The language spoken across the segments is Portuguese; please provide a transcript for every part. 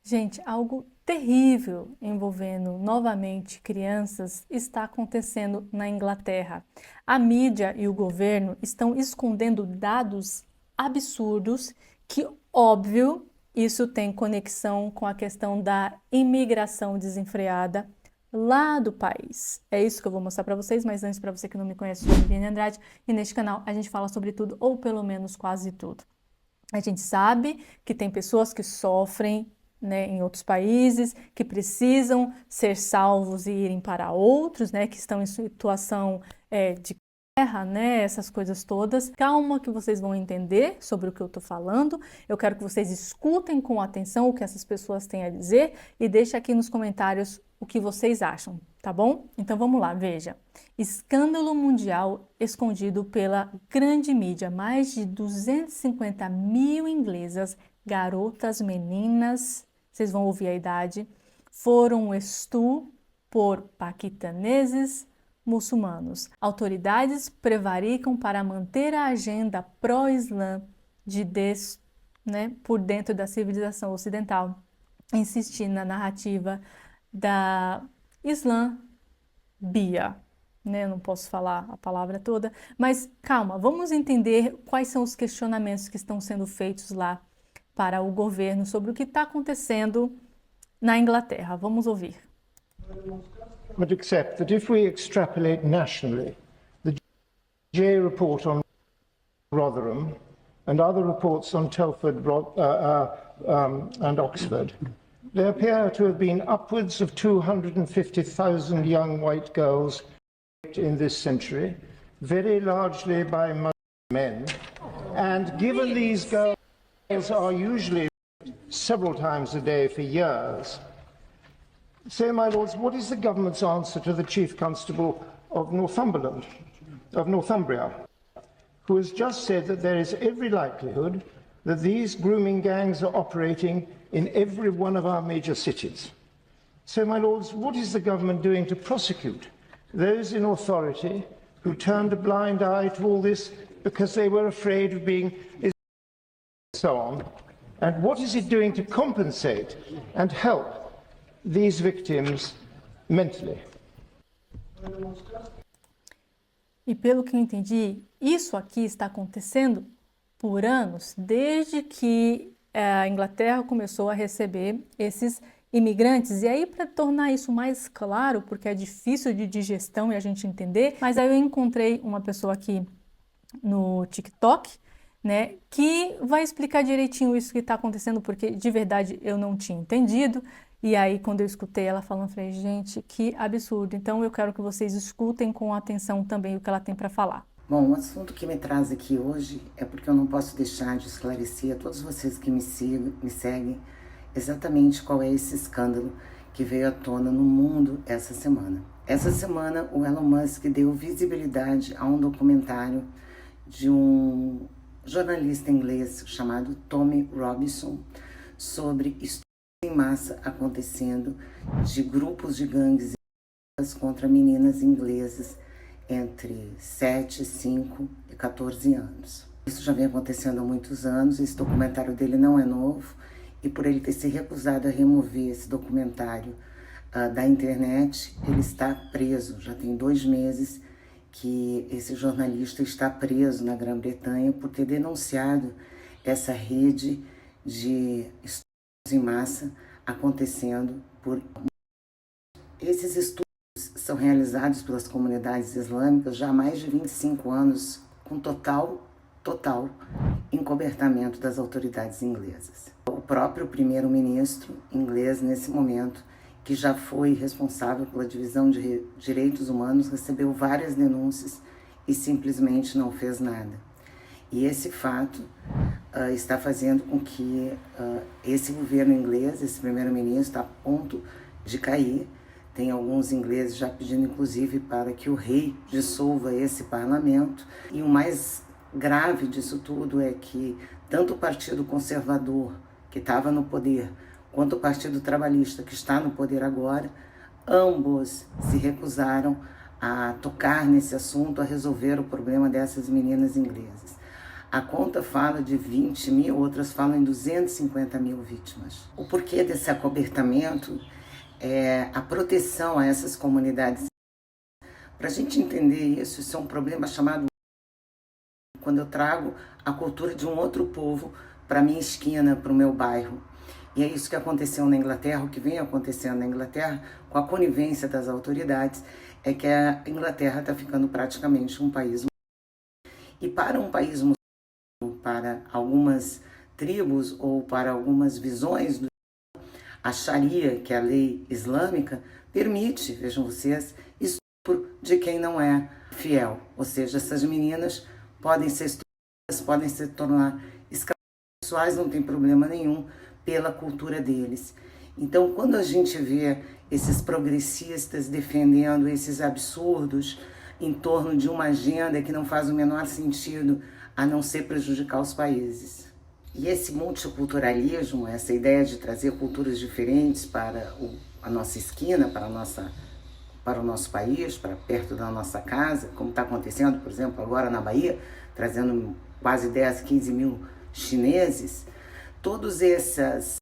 Gente, algo terrível envolvendo novamente crianças está acontecendo na Inglaterra. A mídia e o governo estão escondendo dados absurdos que, óbvio, isso tem conexão com a questão da imigração desenfreada lá do país. É isso que eu vou mostrar para vocês, mas antes, para você que não me conhece, eu sou a Viviane Andrade e neste canal a gente fala sobre tudo, ou pelo menos quase tudo. A gente sabe que tem pessoas que sofrem, né, em outros países, que precisam ser salvos e irem para outros, né, que estão em situação de guerra, né, essas coisas todas. Calma que vocês vão entender sobre o que eu estou falando. Eu quero que vocês escutem com atenção o que essas pessoas têm a dizer e deixem aqui nos comentários o que vocês acham, tá bom? Então vamos lá, veja. Escândalo mundial escondido pela grande mídia. Mais de 250 mil inglesas, garotas, meninas, vocês vão ouvir a idade, foram extu por paquistaneses muçulmanos. Autoridades prevaricam para manter a agenda pró-islã por dentro da civilização ocidental, insistir na narrativa da Islã Bia, né? Eu não posso falar a palavra toda, mas calma, vamos entender quais são os questionamentos que estão sendo feitos lá para o governo sobre o que está acontecendo na Inglaterra. Vamos ouvir. Would accept that if we extrapolate nationally, the J report on Rotherham and other reports on Telford and Oxford, there appear to have been upwards of 250,000 young white girls in this century, very largely by Muslim men. And given these girls are usually several times a day for years, so, my lords, what is the government's answer to the Chief Constable of Northumberland, of Northumbria, who has just said that there is every likelihood that these grooming gangs are operating in every one of our major cities? So, my lords, what is the government doing to prosecute those in authority who turned a blind eye to all this because they were afraid of being so on? And what is it doing to compensate and help these victims mentally? E pelo que eu entendi, isso aqui está acontecendo por anos, desde que a Inglaterra começou a receber esses imigrantes. E aí, para tornar isso mais claro, porque é difícil de digestão e a gente entender, mas aí eu encontrei uma pessoa aqui no TikTok, né, que vai explicar direitinho isso que está acontecendo, porque de verdade eu não tinha entendido. E aí, quando eu escutei ela falando, eu falei, gente, que absurdo. Então, eu quero que vocês escutem com atenção também o que ela tem para falar. Bom, o assunto que me traz aqui hoje é porque eu não posso deixar de esclarecer a todos vocês que me seguem exatamente qual é esse escândalo que veio à tona no mundo essa semana. Essa semana, o Elon Musk deu visibilidade a um documentário de um jornalista inglês chamado Tommy Robinson sobre em massa acontecendo de grupos de gangues contra meninas inglesas entre 7, 5 e 14 anos. Isso já vem acontecendo há muitos anos, esse documentário dele não é novo, e por ele ter se recusado a remover esse documentário da internet, ele está preso. Já tem 2 meses que esse jornalista está preso na Grã-Bretanha por ter denunciado essa rede de em massa acontecendo por... Esses estudos são realizados pelas comunidades islâmicas já há mais de 25 anos, com total encobertamento das autoridades inglesas. O próprio primeiro-ministro inglês, nesse momento, que já foi responsável pela divisão de direitos humanos, recebeu várias denúncias e simplesmente não fez nada. E esse fato está fazendo com que esse governo inglês, esse primeiro-ministro, está a ponto de cair. Tem alguns ingleses já pedindo, inclusive, para que o rei dissolva esse parlamento. E o mais grave disso tudo é que tanto o Partido Conservador, que estava no poder, quanto o Partido Trabalhista, que está no poder agora, ambos se recusaram a tocar nesse assunto, a resolver o problema dessas meninas inglesas. A conta fala de 20 mil, outras falam em 250 mil vítimas. O porquê desse acobertamento é a proteção a essas comunidades. Para a gente entender isso, isso é um problema chamado quando eu trago a cultura de um outro povo para a minha esquina, para o meu bairro. E é isso que aconteceu na Inglaterra, o que vem acontecendo na Inglaterra, com a conivência das autoridades, é que a Inglaterra está ficando praticamente um país. E para um país muçulmano, para algumas tribos ou para algumas visões, a Sharia, que é a lei islâmica, permite, vejam vocês, estupro de quem não é fiel. Ou seja, essas meninas podem ser estupradas, podem se tornar escravas sexuais, não tem problema nenhum, pela cultura deles. Então, quando a gente vê esses progressistas defendendo esses absurdos em torno de uma agenda que não faz o menor sentido a não ser prejudicar os países. E esse multiculturalismo, essa ideia de trazer culturas diferentes para a nossa esquina, para o nosso país, para perto da nossa casa, como está acontecendo, por exemplo, agora na Bahia, trazendo quase 10, 15 mil chineses, todas essas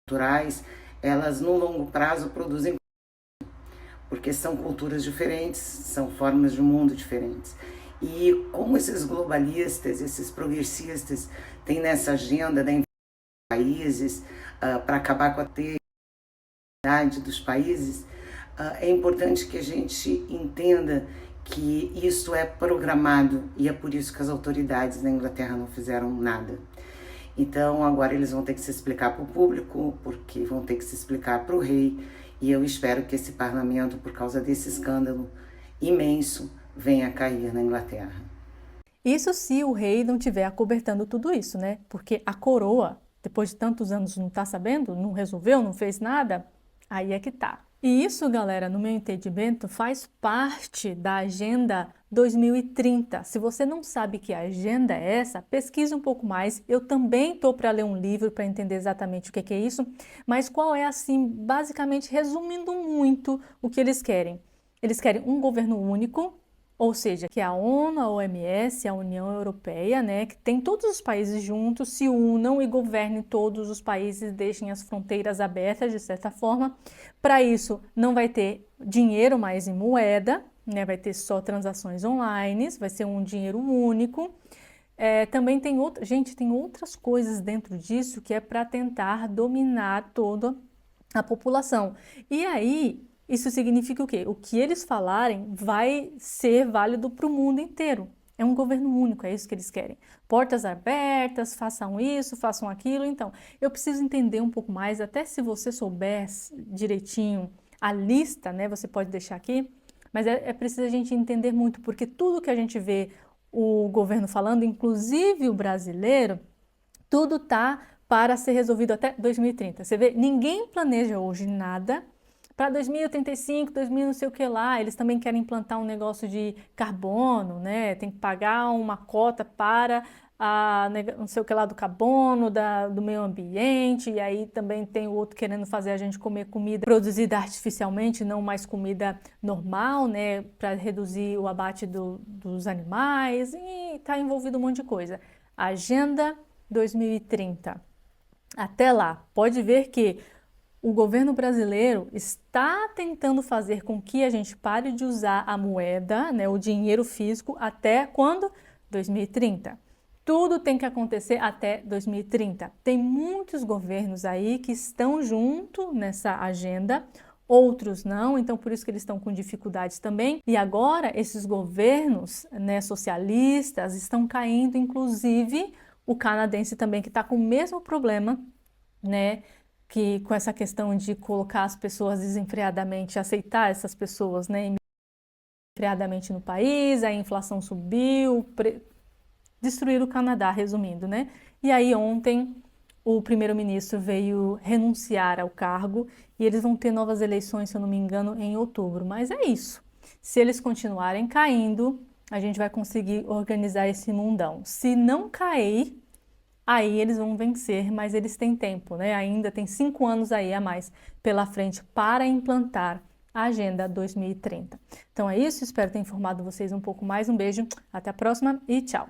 culturais, elas no longo prazo produzem, porque são culturas diferentes, são formas de mundo diferentes. E como esses globalistas, esses progressistas têm nessa agenda da países para acabar com a teoria dos países, é importante que a gente entenda que isso é programado e é por isso que as autoridades na Inglaterra não fizeram nada. Então agora eles vão ter que se explicar para o público, porque vão ter que se explicar para o rei, e eu espero que esse parlamento, por causa desse escândalo imenso, venha a cair na Inglaterra. Isso se o rei não estiver acobertando tudo isso, né? Porque a coroa, depois de tantos anos, não está sabendo, não resolveu, não fez nada, aí é que tá. E isso, galera, no meu entendimento, faz parte da Agenda 2030. Se você não sabe que agenda é essa, pesquise um pouco mais. Eu também estou para ler um livro para entender exatamente o que é isso, mas qual é, assim, basicamente, resumindo muito o que eles querem. Eles querem um governo único, ou seja, que a ONU, a OMS, a União Europeia, né, que tem todos os países juntos, se unam e governem todos os países, deixem as fronteiras abertas, de certa forma. Para isso, não vai ter dinheiro mais em moeda, né, vai ter só transações online, vai ser um dinheiro único. Também tem tem outras coisas dentro disso que é para tentar dominar toda a população. E aí, isso significa o quê? O que eles falarem vai ser válido para o mundo inteiro. É um governo único, é isso que eles querem. Portas abertas, façam isso, façam aquilo. Então, eu preciso entender um pouco mais, até se você souber direitinho a lista, né? Você pode deixar aqui, mas é preciso a gente entender muito, porque tudo que a gente vê o governo falando, inclusive o brasileiro, tudo tá para ser resolvido até 2030. Você vê, ninguém planeja hoje nada para 2035, 2000 não sei o que lá. Eles também querem implantar um negócio de carbono, né? Tem que pagar uma cota para não sei o que lá do carbono, do meio ambiente, e aí também tem o outro querendo fazer a gente comer comida produzida artificialmente, não mais comida normal, né? Para reduzir o abate dos animais, e está envolvido um monte de coisa. Agenda 2030. Até lá, pode ver que o governo brasileiro está tentando fazer com que a gente pare de usar a moeda, né, o dinheiro físico, até quando? 2030. Tudo tem que acontecer até 2030. Tem muitos governos aí que estão junto nessa agenda, outros não, então por isso que eles estão com dificuldades também. E agora esses governos, né, socialistas estão caindo, inclusive o canadense também, que está com o mesmo problema, né, que com essa questão de colocar as pessoas desenfreadamente, aceitar essas pessoas, né, desenfreadamente no país, a inflação subiu, destruir o Canadá, resumindo, né? E aí ontem o primeiro-ministro veio renunciar ao cargo e eles vão ter novas eleições, se eu não me engano, em outubro. Mas é isso. Se eles continuarem caindo, a gente vai conseguir organizar esse mundão. Se não cair, aí eles vão vencer, mas eles têm tempo, né? Ainda tem 5 anos aí a mais pela frente para implantar a Agenda 2030. Então é isso, espero ter informado vocês um pouco mais. Um beijo, até a próxima e tchau!